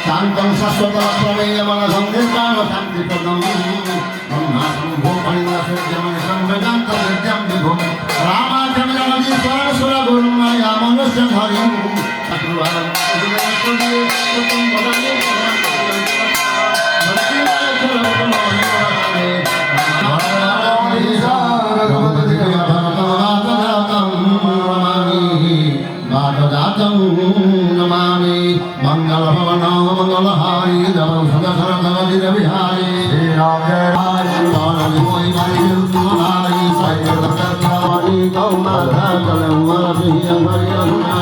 शांतं शाश्वतप्रमेयमन संकेतान शांतिप्रदं ब्रह्मासं भूपरिवासोद्यमनिशं वेदान्तवेद्यं विभुं रामाख्यं जगदीश्वरसुर गुरुमाया मनुष्यं हरिं चक्रवालं नमामि मंगल भवन मंगलहारी जब सुदर्शन नवदिन बिहारी श्री राम जय राम मोहि मारी तुम्हारी साइकिल तत्वानी कौमारा कलमर बिहिं हरियरुना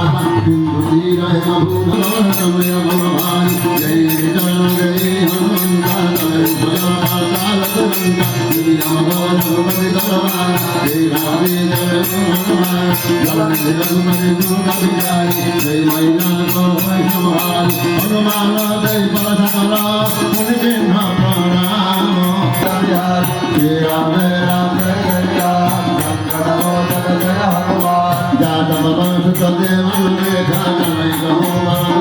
बिंदु तीर है अभूत समय भगवान जय जय जय हनुमान जय काल करंगा दुनिया भगवान भगवती दरबार जय राम जय हनुमान जलन जलन मरे दुर्गा बिचारी जय मैना को हनुमान जय बलधारा मुनि बिन्हा प्रणाम जय राम राम जय जगत जय हनुमान जातम वंश सदेव मेघा जय गहुमान